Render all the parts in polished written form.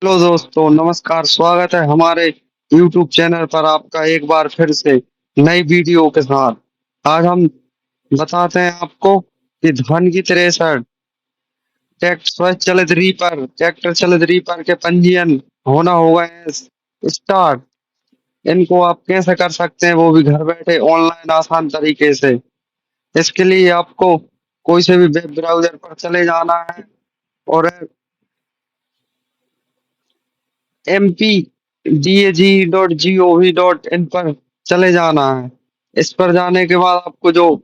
Hello दोस्तों, नमस्कार। स्वागत है हमारे YouTube चैनल पर आपका एक बार फिर से नई वीडियो के साथ। आज हम बताते हैं आपको कि धान की थ्रेसर ट्रैक्टर चलित रीपर के पंजीयन होना होगा स्टार्ट। इनको आप कैसे कर सकते हैं, वो भी घर बैठे ऑनलाइन आसान तरीके से। इसके लिए आपको कोई से भी वेब ब्राउजर पर चले जाना है और mpdag.gov.in पर चले जाना है। इस पर जाने के बाद आपको जो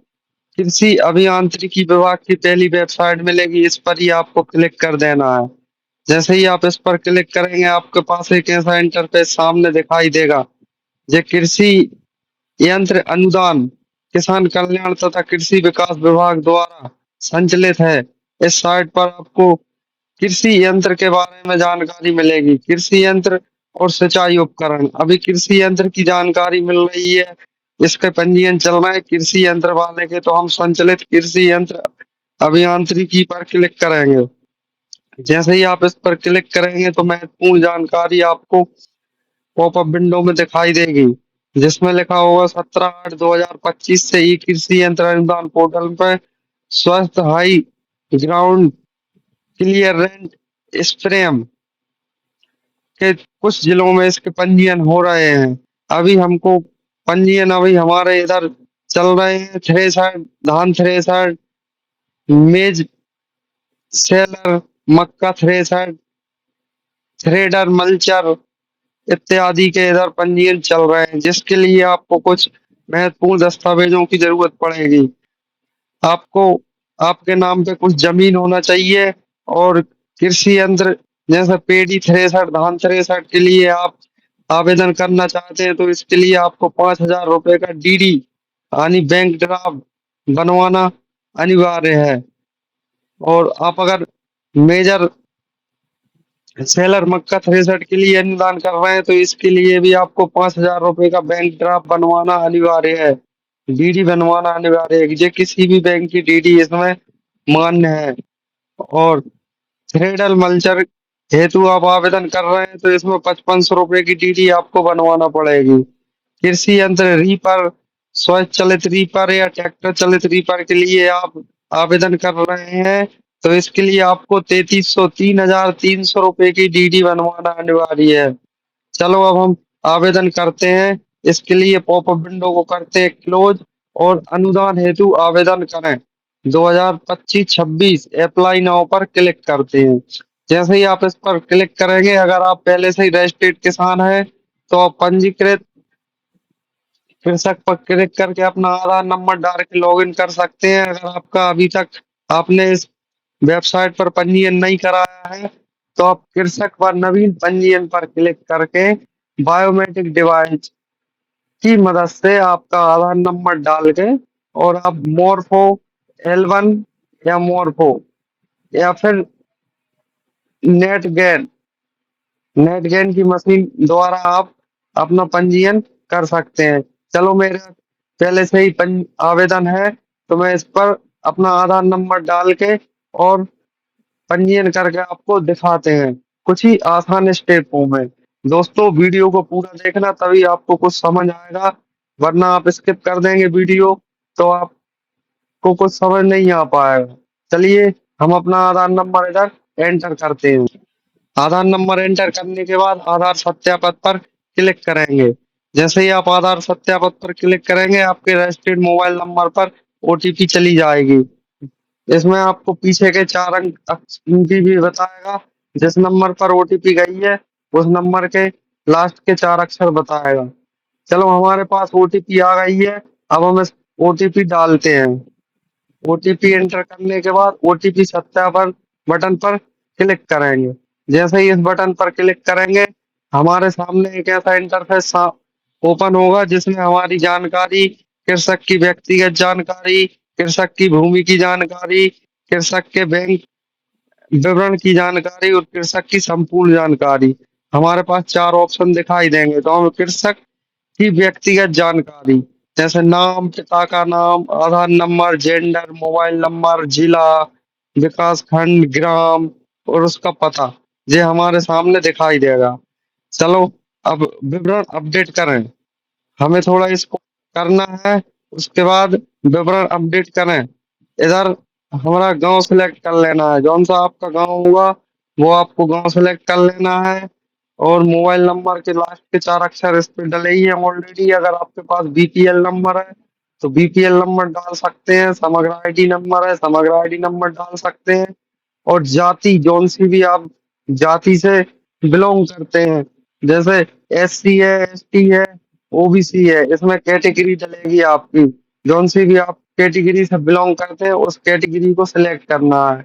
कृषि अभियांत्रिकी विभाग की पहली वेबसाइट मिलेगी, इस पर ही आपको क्लिक कर देना है। जैसे ही आप इस पर क्लिक करेंगे, आपके पास एक ऐसा इंटरफेस सामने दिखाई देगा। ये कृषि यंत्र अनुदान किसान कल्याण तथा कृषि विकास विभाग द्वारा संचालित है। इस साइट पर आपको कृषि यंत्र के बारे में जानकारी मिलेगी। कृषि यंत्र और सिंचाई उपकरण, अभी कृषि यंत्र की जानकारी मिल रही है। इसके पंजीयन चल रहा है कृषि यंत्र वाले के, तो हम संचालित कृषि यंत्र अभियांत्रिकी पर क्लिक करेंगे। जैसे ही आप इस पर क्लिक करेंगे तो महत्वपूर्ण जानकारी आपको पॉपअप विंडो में दिखाई देगी, जिसमें लिखा होगा 17/8/2025 से ई कृषि यंत्र अनुदान पोर्टल पर स्वस्थ हाई ग्राउंड क्लियरेंट स्प्रेम के कुछ जिलों में इसके पंजीयन हो रहे हैं। अभी हमारे इधर चल रहे हैं थ्रेसर, धान थ्रेसर, मेज सेलर, मक्का थ्रेसर, थ्रेडर, मल्चर इत्यादि के इधर पंजीयन चल रहे हैं, जिसके लिए आपको कुछ महत्वपूर्ण दस्तावेजों की जरूरत पड़ेगी। आपको आपके नाम पे कुछ जमीन होना चाहिए और कृषि यंत्र जैसे पेडी थ्रेसर, धान थ्रेसर के लिए आप आवेदन करना चाहते हैं, तो इसके लिए आपको 5,000 रुपए का डीडी यानी बैंक ड्राफ्ट बनवाना अनिवार्य है। और आप अगर मेजर सेलर मक्का थ्रेसर के लिए अनुदान कर रहे हैं, तो इसके लिए भी आपको 5,000 रुपए का बैंक ड्राफ्ट बनवाना अनिवार्य है, डीडी बनवाना अनिवार्य है। ये किसी भी बैंक की डीडी इसमें मान्य है। और थ्रेडल मल्चर हेतु आप आवेदन कर रहे हैं, तो इसमें 5500 रुपए की डीडी आपको बनवाना पड़ेगी। कृषि यंत्र रीपर, स्वचालित रीपर या ट्रैक्टर चलित रीपर के लिए आप आवेदन कर रहे हैं, तो इसके लिए आपको 3,300 की डीडी बनवाना अनिवार्य है। चलो अब हम आवेदन करते हैं। इसके लिए पॉपअप विंडो को करते हैं क्लोज और अनुदान हेतु आवेदन करें 2025-26 अप्लाई नाउ पर क्लिक करते हैं। जैसे ही आप इस पर क्लिक करेंगे, अगर आप पहले से ही रजिस्ट्रेड किसान हैं, तो आप पंजीकृत कृषक पर क्लिक करके अपना आधार नंबर डाल के लॉगिन कर सकते हैं। अगर आपका अभी तक आपने इस वेबसाइट पर पंजीयन नहीं कराया है, तो आप कृषक पर नवीन पंजीयन पर क्लिक करके बायोमेट्रिक डिवाइस की मदद से आपका आधार नंबर डाल के और आप मोरफो L1 या मोरफो या फिर नेट गेन नेट गेन की मशीन द्वारा आप अपना पंजीयन कर सकते हैं। चलो, मेरा पहले से ही आवेदन है, तो मैं इस पर अपना आधार नंबर डाल के और पंजीयन करके आपको दिखाते हैं कुछ ही आसान स्टेपों में। दोस्तों, वीडियो को पूरा देखना, तभी आपको कुछ समझ आएगा, वरना आप स्किप कर देंगे वीडियो तो आपको कुछ समझ नहीं आ पाएगा। चलिए, हम अपना आधार नंबर इधर एंटर करते हैं। आधार नंबर एंटर करने के बाद आधार सत्यापन पर क्लिक करेंगे। जैसे ही आप आधार सत्यापन पर क्लिक करेंगे, आपके रजिस्टर्ड मोबाइल नंबर पर ओटीपी चली जाएगी। इसमें आपको पीछे के 4 अंक की भी बताएगा। जिस नंबर पर ओटीपी गई है, उस नंबर के लास्ट के 4 अक्षर बताएगा। चलो, हमारे पास ओटीपी आ गई है। अब हम इस ओटीपी डालते हैं। ओटीपी एंटर करने के बाद ओटीपी सत्यापन बटन पर क्लिक करेंगे। जैसे ही इस बटन पर क्लिक करेंगे, हमारे सामने एक ऐसा इंटरफेस ओपन होगा, जिसमें हमारी जानकारी, कृषक की व्यक्तिगत जानकारी, कृषक की भूमि की जानकारी, कृषक के बैंक विवरण की जानकारी और कृषक की संपूर्ण जानकारी, हमारे पास 4 ऑप्शन दिखाई देंगे। तो हम कृषक की व्यक्तिगत जानकारी, जैसे नाम, पिता का नाम, आधार नंबर, जेंडर, मोबाइल नंबर, जिला, विकास खंड, ग्राम और उसका पता, ये हमारे सामने दिखाई देगा। चलो अब विवरण अपडेट करें। हमें थोड़ा इसको करना है, उसके बाद विवरण अपडेट करें। इधर हमारा गांव सिलेक्ट कर लेना है, जौन सा आपका गांव होगा वो आपको गांव सिलेक्ट कर लेना है। और मोबाइल नंबर के लास्ट के 4 अक्षर इस पे डले ही हैं ऑलरेडी। अगर आपके पास बीपीएल नंबर है तो बीपीएल नंबर डाल सकते हैं, समग्र आईडी नंबर है समग्र आईडी नंबर डाल सकते हैं। और जाति जौन सी भी आप जाति से बिलोंग करते हैं, जैसे एससी है, एसटी है, ओबीसी है, इसमें कैटेगरी डलेगी आपकी। जौन सी भी आप कैटेगरी से बिलोंग करते हैं उस कैटेगरी को सिलेक्ट करना है।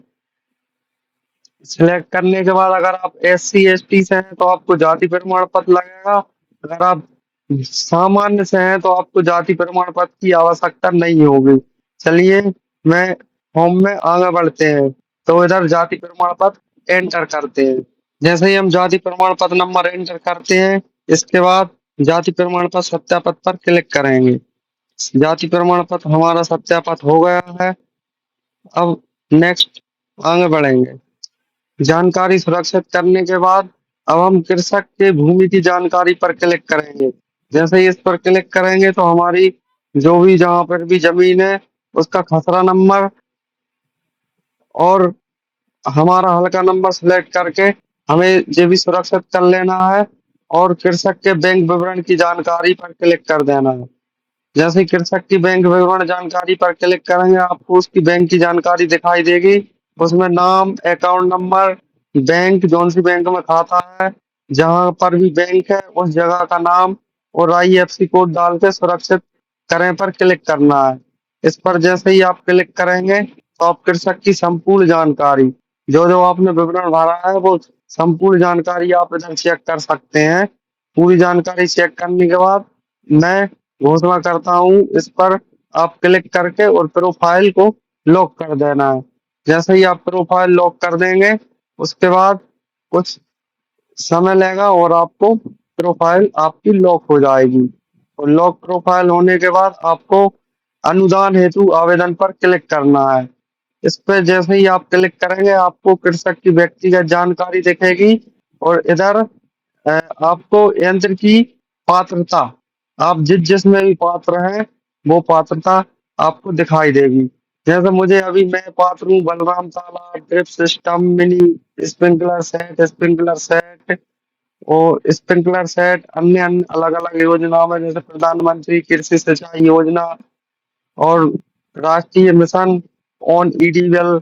सिलेक्ट करने के बाद अगर आप एससी एसटी से हैं तो आपको जाति प्रमाण पत्र लगेगा। अगर आप सामान्य से हैं तो आपको जाति प्रमाण पत्र की आवश्यकता नहीं होगी। चलिए मैं फॉर्म में आगे बढ़ते हैं। तो इधर जाति प्रमाण पत्र एंटर करते हैं। जैसे ही हम जाति प्रमाण पत्र नंबर एंटर करते हैं, इसके बाद जाति प्रमाण पत्र सत्यापन पर क्लिक करेंगे। जाति प्रमाण पत्र हमारा सत्यापित हो गया है। अब नेक्स्ट आगे बढ़ेंगे। जानकारी सुरक्षित करने के बाद अब हम कृषक के भूमि की जानकारी पर क्लिक करेंगे। जैसे ही इस पर क्लिक करेंगे तो हमारी जो भी जहाँ पर भी जमीन है उसका खसरा नंबर और हमारा हल्का नंबर सिलेक्ट करके हमें ये भी सुरक्षित कर लेना है। और कृषक के बैंक विवरण की जानकारी पर क्लिक कर देना है। जैसे ही कृषक की बैंक विवरण जानकारी पर क्लिक करेंगे आपको उसकी बैंक की जानकारी दिखाई देगी। उसमें नाम, अकाउंट नंबर, बैंक जौन सी बैंक में खाता है, जहां पर भी बैंक है उस जगह का नाम और आईएफएससी कोड डाल के सुरक्षित करें पर क्लिक करना है। इस पर जैसे ही आप क्लिक करेंगे तो आप कृषक की संपूर्ण जानकारी जो जो आपने विवरण भरा है वो संपूर्ण जानकारी आप इधर चेक कर सकते हैं। पूरी जानकारी चेक करने के बाद मैं घोषणा करता हूँ, इस पर आप क्लिक करके और प्रोफाइल को लॉक कर देना है। जैसे ही आप प्रोफाइल लॉक कर देंगे उसके बाद कुछ समय लेगा और आपको प्रोफाइल आपकी लॉक हो जाएगी। और लॉक प्रोफाइल होने के बाद आपको अनुदान हेतु आवेदन पर क्लिक करना है। इस पे जैसे ही आप क्लिक करेंगे आपको कृषक की व्यक्तिगत जानकारी दिखेगी। और इधर आपको यंत्र की पात्रता, आप जिस में भी पात्र हैं वो पात्रता आपको दिखाई देगी। जैसे मुझे अभी मैं पात्र हूँ बलराम तालाब drip system mini sprinkler set और स्प्रिंकलर सेट अन्य अन्य अलग अलग योजनाओं में जैसे प्रधानमंत्री कृषि सिंचाई योजना और राष्ट्रीय मिशन ऑन ईडीबल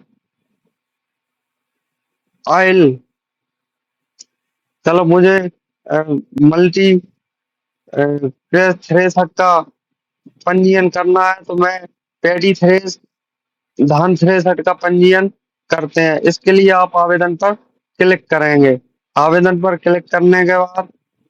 ऑयल। चलो मुझे मल्टी थ्रेशर का पंजीयन करना है तो मैं पैडी थ्रेश धान थ्रेशर का पंजीयन करते हैं। इसके लिए आप आवेदन पर क्लिक करेंगे। आवेदन पर क्लिक करने के बाद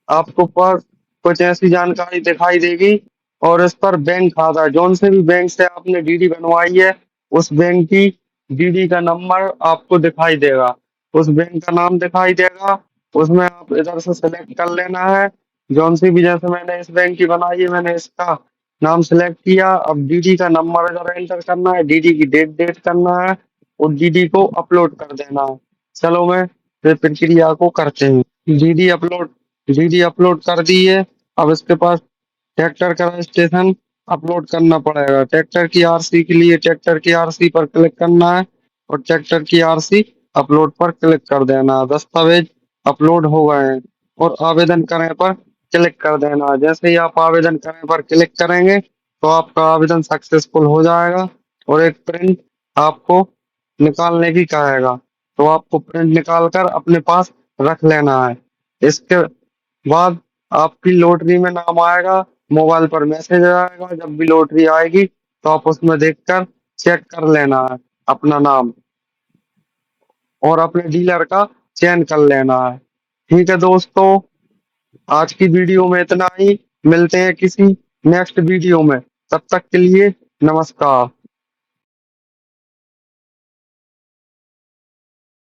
आपको पर कुछ ऐसी जानकारी दिखाई देगी। और इस पर बैंक खाता जौन से भी बैंक से आपने डीडी बनवाई है उस बैंक की डीडी का नंबर आपको दिखाई देगा, उस बैंक का नाम दिखाई देगा। उसमें आप इधर से सिलेक्ट कर लेना है जौन सी भी, जैसे मैंने इस बैंक की बनाई है मैंने इसका नाम सिलेक्ट किया। अब डीडी का नंबर इधर एंटर करना है, डीडी की डेट करना है और डीडी को अपलोड कर देना है। चलो मैं फिर प्रक्रिया को करते हैं। डीडी अपलोड डीडी अपलोड कर दी है। अब इसके पास ट्रैक्टर का रजिस्ट्रेशन अपलोड करना पड़ेगा। ट्रैक्टर की आरसी के लिए ट्रैक्टर की आरसी पर क्लिक करना है और ट्रैक्टर की आरसी अपलोड पर क्लिक कर देना है। दस्तावेज अपलोड हो गए हैं और आवेदन करें पर क्लिक कर देना है। जैसे ही आप आवेदन करें पर क्लिक करेंगे तो आपका आवेदन सक्सेसफुल हो जाएगा और एक प्रिंट आपको निकालने की कहेगा तो आपको प्रिंट निकाल कर अपने पास रख लेना है। इसके बाद आपकी लॉटरी में नाम आएगा, मोबाइल पर मैसेज आएगा। जब भी लॉटरी आएगी तो आप उसमें देखकर चेक कर लेना है अपना नाम और अपने डीलर का चयन कर लेना है। ठीक है दोस्तों, आज की वीडियो में इतना ही। मिलते हैं किसी नेक्स्ट वीडियो में, तब तक के लिए नमस्कार।